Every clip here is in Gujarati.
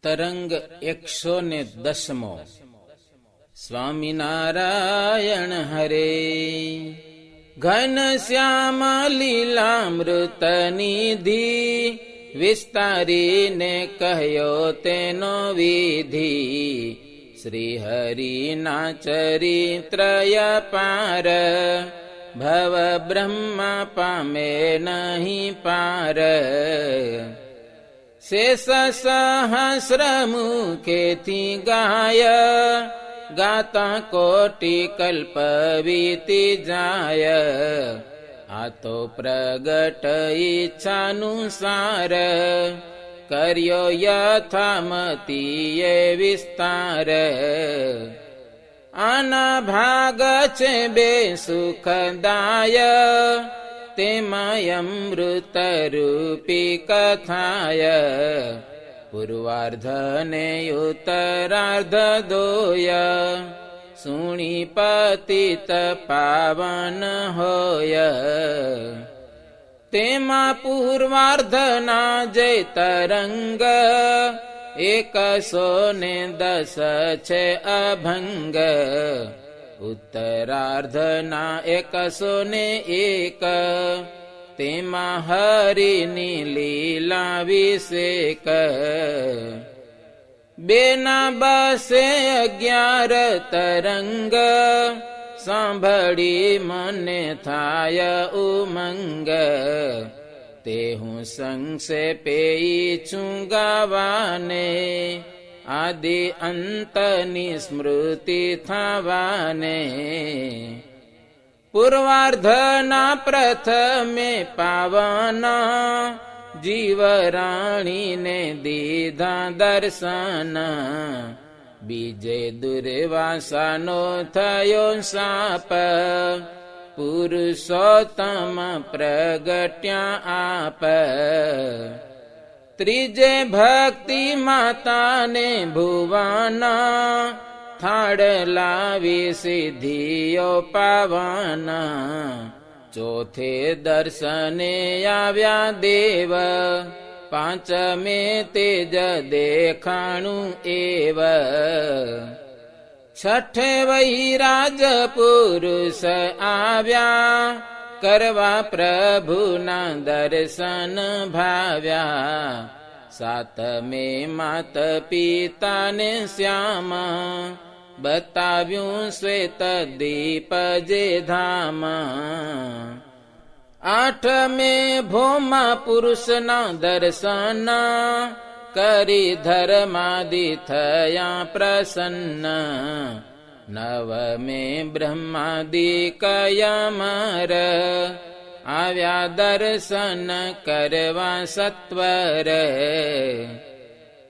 તરંગ 110મો. સ્વામિનારાયણ હરે. ઘન શ્યામ લીલામૃત નિધિ, વિસ્તારીને કહ્યો તેનો વિધિ. શ્રી હરિના ચરિત્રય પાર, ભવ બ્રહ્મા પામે નહીં પાર. શેષ સહસ્ર મુખેથી ગાય, ગાતા કોટી કલ્પ વીતી જાય. આ તો પ્રગટ ઈચ્છાનુસાર, કર્યો યથામતીએ વિસ્તાર. આના ભાગ છે બે સુખદાય, તેમાં અમૃત રૂપી કથાય. પૂર્વાર્ધ ને ઉત્તરાર્ધ દોય, સુણી પતિત પાવન હોય. તેમાં પૂર્વાર્ધના જય તરંગ, 110 છે અભંગ. ઉત્તરાર્ધના 101, તેમાં હરિની લીલા વિષેક. બેના 211 તરંગ, સાંભળી મને થાય ઉમંગ. તે હું સંક્ષેપે ઈચ્છું ગાવાને, આદિ અંતની સ્મૃતિ થવાને. પૂર્વાર્ધના પ્રથમે પાવના, જીવરાણીને દીધા દર્શન. બીજે દુર્વાસાનો થયો શાપ, પુરુષોત્તમ પ્રગટ્યા આપ. ત્રીજે ભક્તિ માતાને ભુવાના, થાળ લાવી સિદ્ધિઓ પાવાના. ચોથે દર્શને આવ્યા દેવ, પાંચમે તેજ દેખાણું એવ. છઠે વૈરાજ પુરુષ આવ્યા, કરવા પ્રભુના દર્શન ભાવ્યા. સાતમે માત પિતાને શ્યામ, બતાવ્યું શ્વેત દીપ જે ધામ. આઠમે ભૌમા પુરુષના દર્શન, કરી ધર્માદિ થયા પ્રસન્ન. નવમે બ્રહ્માદિ કયમર, આવ્યા દર્શન કરવા સત્વર.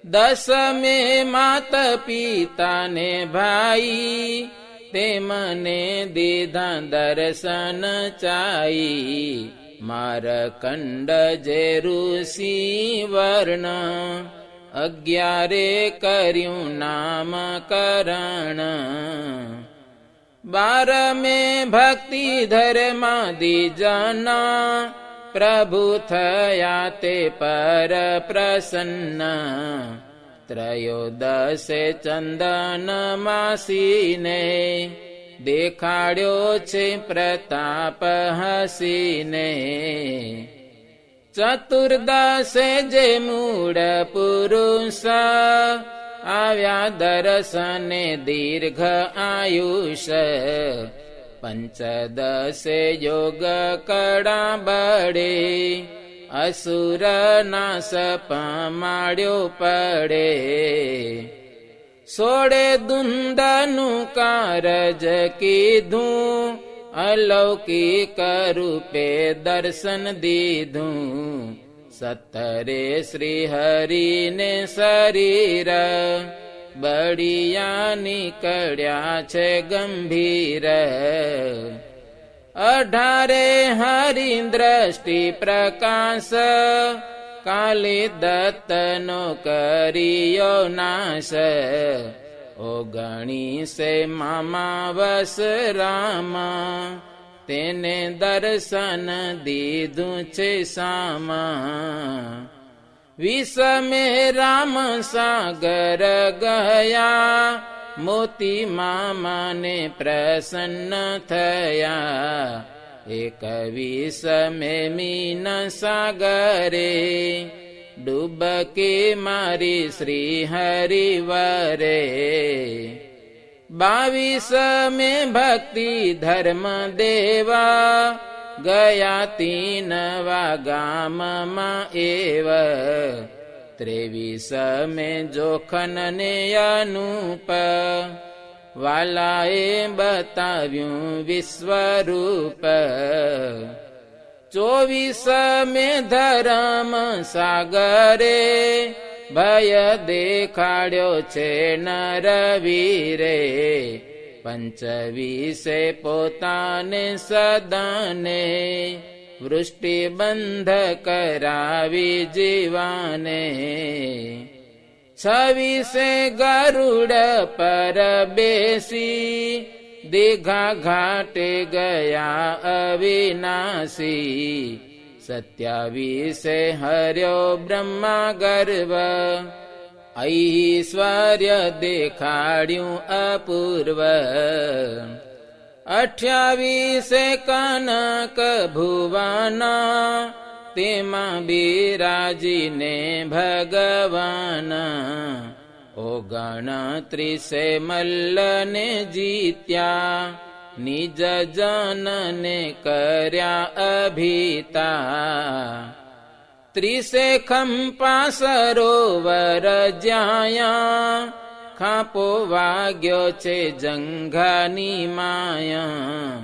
દસમે માત પિતાને ભાઈ, તેમને દીધા દર્શન ચાઈ. મારકંડ જે ઋષિ વર્ણ, 11 કર્યું નામકરણ. 12મે ભક્તિ ધર્માદિ જના, પ્રભુ થયા તે પર પ્રસન્ન. 13 ચંદન માસીને, દેખાડ્યો છે પ્રતાપ હસીને. 14 જે મૂળ પુરુષ, આવ્યા દર્શને દીર્ઘ આયુષ. 15 યોગ કડા બળે, અસુર નાશ પમાડ્યો પડે. 16 દુંદનું કારજ કીધું, અલૌકિક રૂપે દર્શન દીધું. 17 શ્રી હરિને શરીર, બળિયા નીકળ્યા છે ગંભીર. 18 હરિ દ્રષ્ટિ પ્રકાશ, કાલી દત્તનો કર્યો નાશ. 19 મામાવસ રામ, તેને દર્શન દીધું છે સામા. વિષમે રામ સાગર ગયા, મોતી મામાને પ્રસન્ન થયા. એક વિષમે મીન સાગરે, ડૂબકે મારી શ્રી હરિવરે. 22 ભક્તિ ધર્મ દેવા, ગયા 3 ગામમાં એવ. 23 જોખન ને અનુપ, વાલાએ બતાવ્યું વિશ્વરૂપ. 24 ધર્મ સાગરે, ભય દેખાડ્યો છે નરવીરે. 25 પોતાને સદાને, વૃષ્ટિ બંધ કરાવી જીવાને. 26 ગરુડ પર બેસી, દીઘા ઘાટે ગયા અવિનાશી. 27 હર્યો બ્રહ્મા ગર્વ, ઐશ્વર્ય દેખાડ્યું અપૂર્વ. 28 કનક ભુવના, તેમાં બિરાજીને ભગવાન. 29 મલ્લને જીત્યા, નિજ જનને કર્યા અભિતા. 30 ખંપા સરોવર જ્યાં, ખાપો વાગ્યો છે જંઘાની માયા.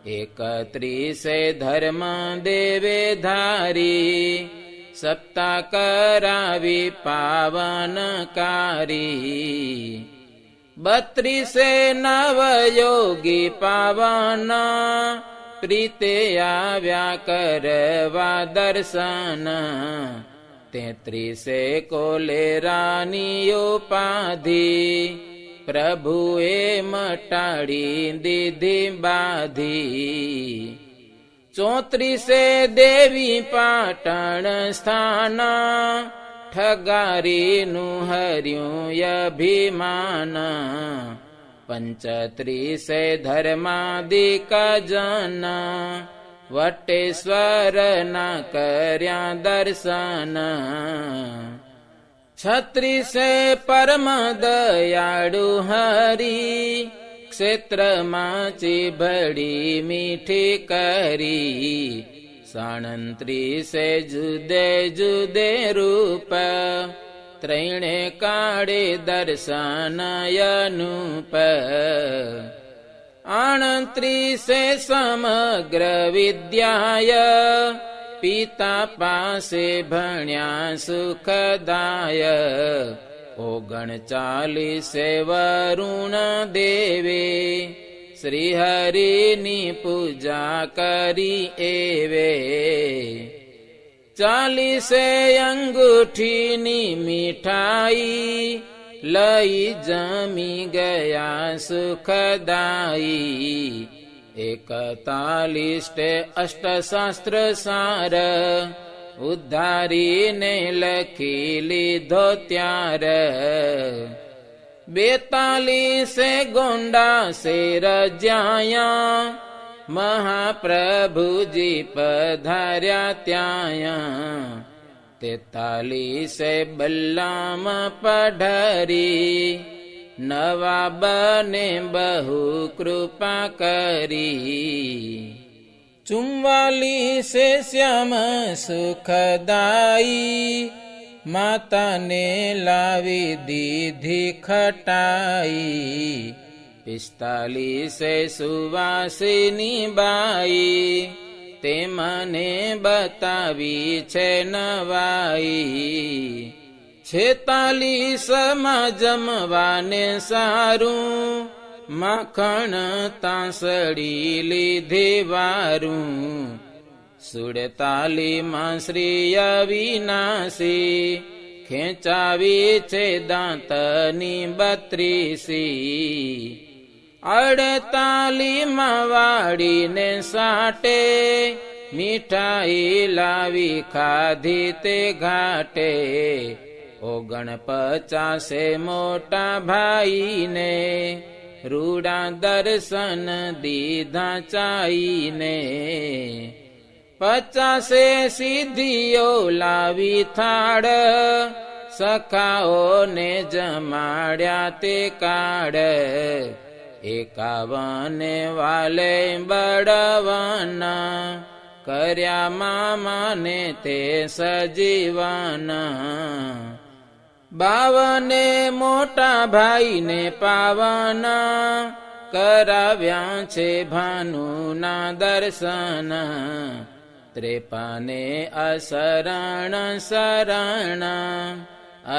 31 ધર્મ દેવે ધારી, સપ્તા કરાવી પાવનકારી. 32 નવયોગી પાવના, પ્રીતે આવ્યા કરવા દર્શન. 33 કોલેરાની ઉપાધિ, પ્રભુએ મટાડી દીધી બાધી. 34 દેવી પાટણ સ્થાના, ઠગારીનું હર્યું અભિમાન. 35 ધર્માદિક જન, વટેશ્વરના કર્યા દર્શન. 36 પરમ દયાળુ હરી, ક્ષેત્રમાં ચીભડી મીઠી કરી. 37 જુદે જુદે રૂપ, ત્રણે કાળે દર્શન અનુપ. 38 સમગ્ર વિદ્યાય, પિતા પાસે ભણ્યા સુખદાય. 39 વરુણ દેવે, શ્રી હરિની પૂજા કરી એવે. 40 અંગૂઠીની મીઠાઈ, લઈ જમી ગયા સુખદાઈ. 41 અષ્ટશાસ્ત્ર સાર, ઉદ્ધારીને લખી લીધો ત્યાર. 42 ગોંડા શેર જ્યાં, મહાપ્રભુજી પધાર્યા ત્યાં. 43 બલ્લામ પઢરી, નવાબને બહુ કૃપા કરી. 44 શ્યામ સુખદાઈ, માતાને લાવી દીધી ખટાઈ. 45 સુવાસિની બાઈ, તે મને બતાવી છે નવાઈ. 46 જમવાને સારું, માખણ તાંસળી લીધી વારું. 47 શ્રી અવિનાશી, ખેંચાવી છે દાંતની 32. 48 વાળીને સાટે, મીઠાઈ લાવી ખાધી તે ઘાટે, 49 મોટા ભાઈને, રૂડા દર્શન દીધા ચાઈને. 50 સિદ્ધિઓ લાવી થાળ, સખાઓને જમાડ્યા તે કાળ. 51 વાલે બળવાના, કર્યા મામાને તે સજીવાના. 52 મોટા ભાઈને પાવાના, કરાવ્યા છે ભાનુના દર્શન. 53 અશરણ શરણ,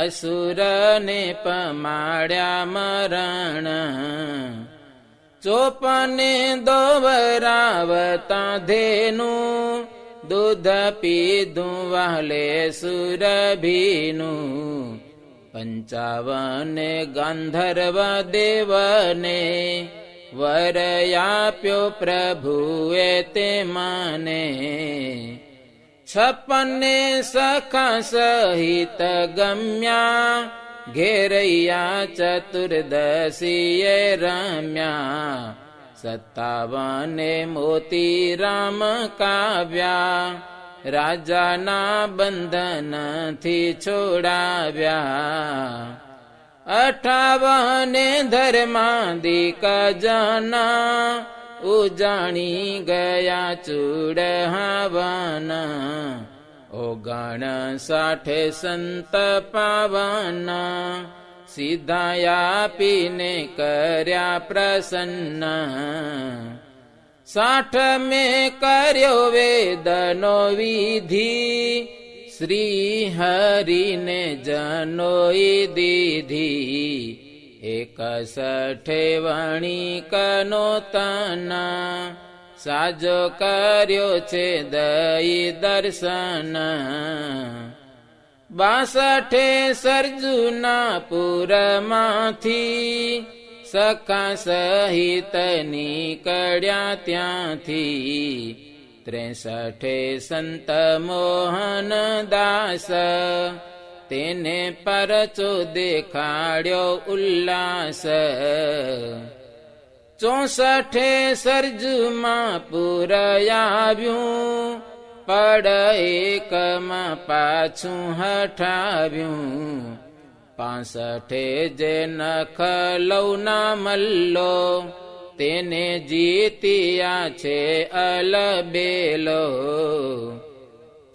અસુરને પમાડ્યા મરણ. 54 દોવરાવતા ધેનું, દૂધ પીધું વહાલે સુરભીનું. 55 ગાંધર્વ દેવને, વર આપ્યો પ્રભુએ તે માને. 56 સખા સહિત ગમ્યા, ઘેરૈયા ચતુર્દશીએ રમ્યા. 57 મોતી રામ કાવ્યા, રાજાના બંધનથી છોડાવ્યા. 58 ધર્માદિક જના, ઉજાણી ગયા ચૂડહાવાના. 59 સંત પાવના, સીધા આપીને કર્યા પ્રસન્ન. 60 કર્યો વેદનો વિધિ, શ્રી હરિને જનોઈ દીધી. 61 વણિકનો તના, સાજો કર્યો છે દઈ દર્શન. 62 સરજુના પુરમાંથી, સખા સહિત નીકળ્યા ત્યાંથી. 63 સંત મોહનદાસ, તેને પરચો દેખાડ્યો ઉલ્લાસ. 64 સરજુમાં પુર આવ્યું, પડ એકમાં પાછું હઠાવ્યું. 65 જે નખ લવના મલ્લો, તેને જીત્યા છે અલબેલો.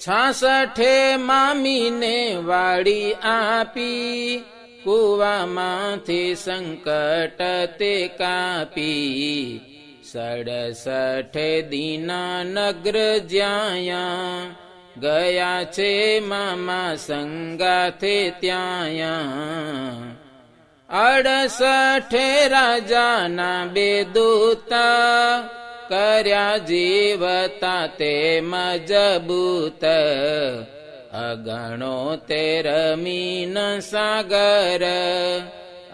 66 મામીને વાળી આપી, કુવામાંથી સંકટ તે કાપી. 67 દીના નગર જ્યાં, ગયા છે મામા સંગાથે ત્યાં. 68 રાજાના 2 દૂતા, કર્યા જીવતા તે મજબૂત. 69 મીન સાગર,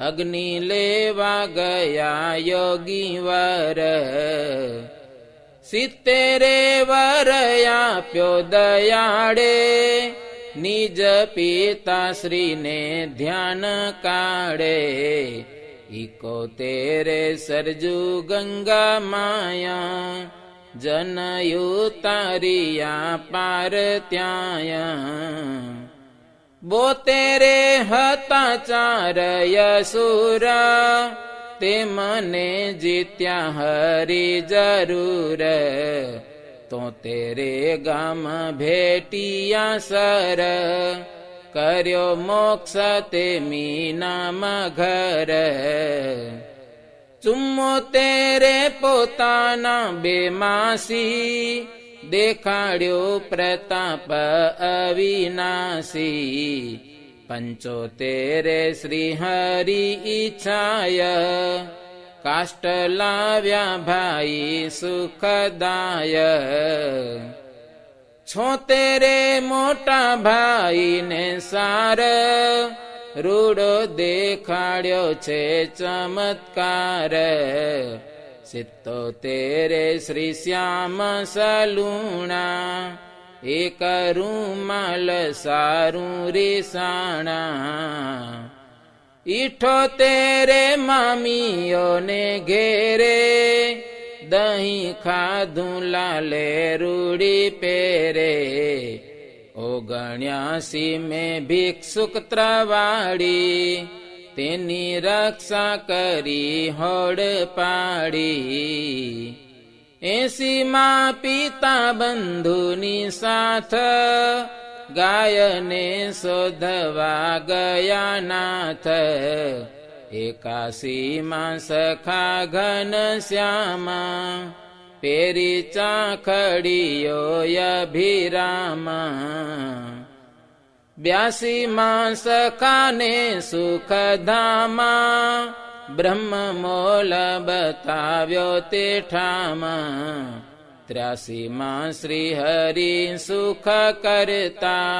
અગ્નિ લેવા ગયા યોગી વર. 70 વર આપ્યો દયાળે, નિજ પિતા શ્રીને ધ્યાન કાઢે. 71 સરજુ ગંગા માયા, જનયુ તારિયા પાર ત્યાં. 72 હતા 4 યસુરા, તે મને જીત્યા હરી જરૂર. 73 ગામ ભેટિયા સર, કર્યો મોક્ષ તે મીનામાં ઘર. 74 પોતાના 2 માસી, દેખાડ્યો પ્રતાપ અવિનાશી. 75 શ્રી હરિ ઈચ્છાય, કાષ્ટ લાવ્યા ભાઈ સુખદાય. 76 મોટા ભાઈને સાર, રૂડો દેખાડ્યો છે ચમત્કાર. સિત્તોતેરે શ્રી શ્યામ સલુણા, એક રૂમાલ સારું રીસાણા. 78 મામીઓને ઘેરે, દહીં ખાધું લાલે રૂડી પેરે. 79 મેં ભિક્ષુક ત્રવાડી, તેની રક્ષા કરી હોડ પાડી. 80 પિતા બંધુની સાથ, ગાયને શોધવા ગયા નાથ. 81 સખા ઘન શ્યામા, પેરી ચાખડીઓ અભિરામા. 82 સખાને સુખધામા, બ્રહ્મ મોલ બતાવ્યો તે ઠામા. 83 શ્રી હરિ સુખ કરતા,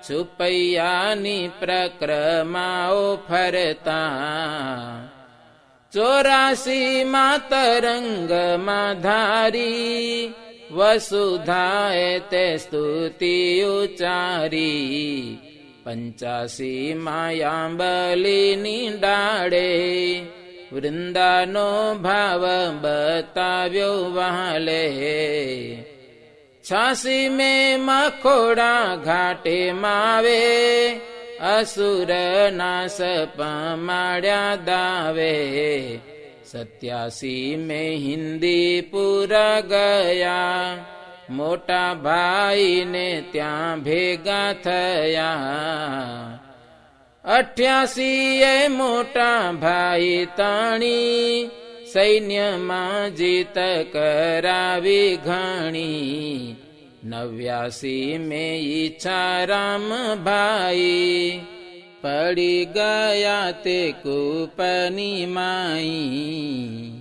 છુપૈયાની પ્રક્રમાઓ ફરતા. 84 તરંગમાં ધારી, વસુધાએ તે સ્તુતિ ઉચારી. 85 આંબલીની ડાળે, વૃંદાનો ભાવ બતાવ્યો વહાલે. 86 મખોડા ઘાટે માવે, અસુરના સપ માળ્યા દાવે. 87 હિન્દીપુર ગયા, મોટા ભાઈને ત્યાં ભેગા થયા. 88 મોટા ભાઈ તાણી, સૈન્યમાં જીત કરાવી ઘણી. 89 ઈચ્છારામ ભાઈ, પડી ગયા તે કૂપની માઈ.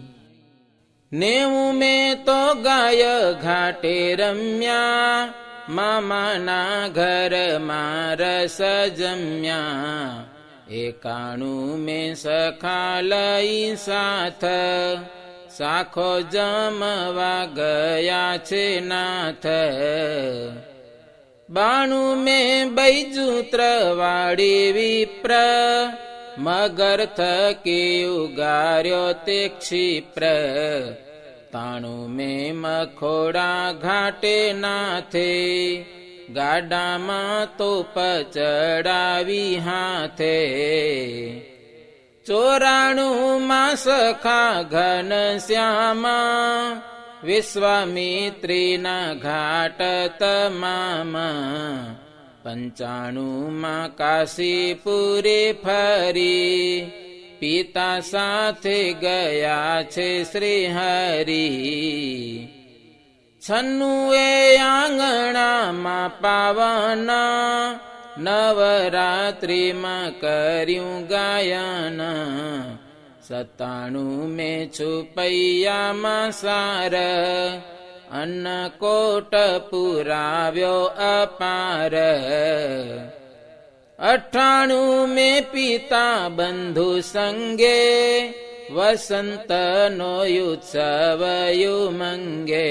90 તો ગાય ઘાટે રમ્યા, મામાના ઘરમાં રસ જમ્યા. 91 સખા લઈ સાથ, સાખો જમવા ગયા છે નાથ. 92 બૈજુ ત્રવાડી વિપ્ર, મગર થકી ઉગાર્યો તે ક્ષિપ્ર. 93 મખોડા ઘાટે નાથે, ગાડામાં તોપ ચડાવી હાથે. 94 સખા ઘન શ્યામા, વિશ્વામિત્રીના ઘાટ તમામ. 95 કાશીપુરે ફરી, પિતા સાથે ગયા છે શ્રી હરિ. 96 આંગણામાં પાવન, નવરાત્રિમાં કર્યું ગાયન. 97 છુપૈયામાં સાર, અન્નકોટ પુરાવ્યો અપાર. 98 પિતા બંધુ સંગે, વસંતનો ઉત્સવ યુમંગે.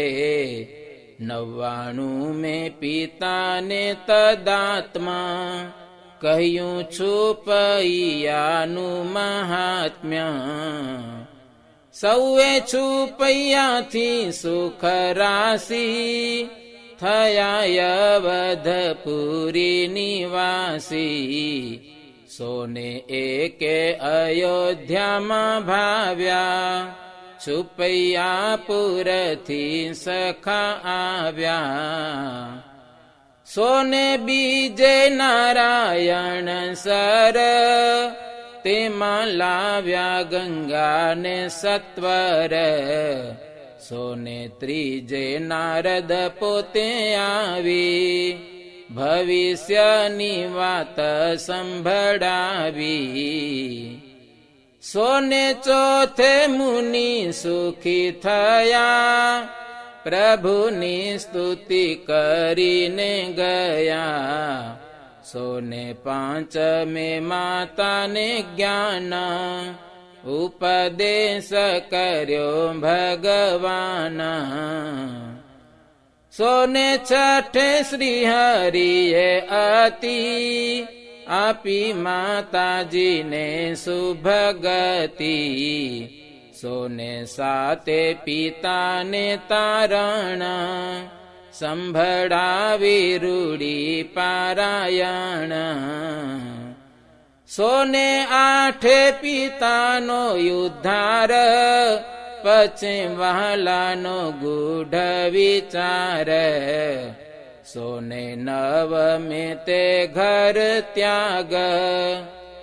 99 પિતાને તદાત્મા, કહ્યું છુપૈયાનું મહાત્મ્ય. 100 છુપૈયાથી સુખ રાશી, થયા અવધપુરી નિવાસી. 101 અયોધ્યામાં ભાવ્યા, છુપૈયાપુરથી સખા આવ્યા. 102 નારાયણ સર, તેમાં લાવ્યા ગંગાને સત્વર. 103 નારદ પોતે આવી, ભવિષ્યની વાત સંભળાવી. 104 મુનિ સુખી થયા, પ્રભુની સ્તુતિ કરીને ગયા. 105 માતાને જ્ઞાન, ઉપદેશ કર્યો ભગવાના. સોને છઠે શ્રી હરિએ અતિ આપી માતાજીને સુભગતિ. સોને સાતે પિતાને તારણ સંભળાવી રૂડી પારાયણ. સોને આઠે પિતાનો ઉદ્ધાર પછી વહાલાનો ગૂઢ વિચાર. સોને નવમે તે ઘર ત્યાગ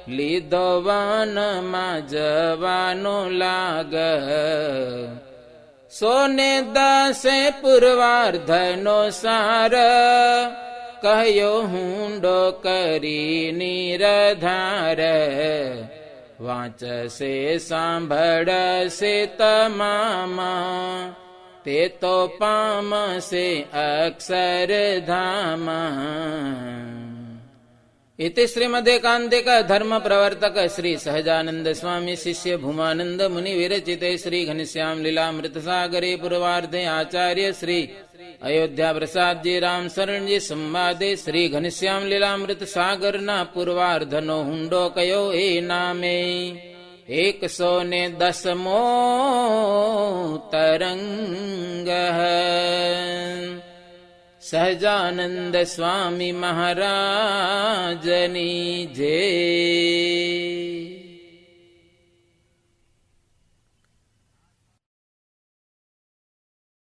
લીધો વનમાં જવાનો લાગ. સોને દસે પૂર્વાર્ધનો સાર કહ્યો હુંડો કરી નિરધાર. વાંચશે સાંભળશે તમામા તે તો પામશે અક્ષરધામા. इति श्रीमदेकान्तिक धर्म प्रवर्तक श्री सहजानंद स्वामी शिष्य भूमानंद मुनि विरचिते श्री घनश्याम लीलामृत सागरे पूर्वार्धे आचार्य श्री अयोध्या प्रसाद जी राम शरण जी संवादे श्री घनश्याम लीलामृत सागर ना पूर्वार्ध नो हुंडो कयो ए नामे 110मो तरंग. સહજાનંદ સ્વામી મહારાજની જય.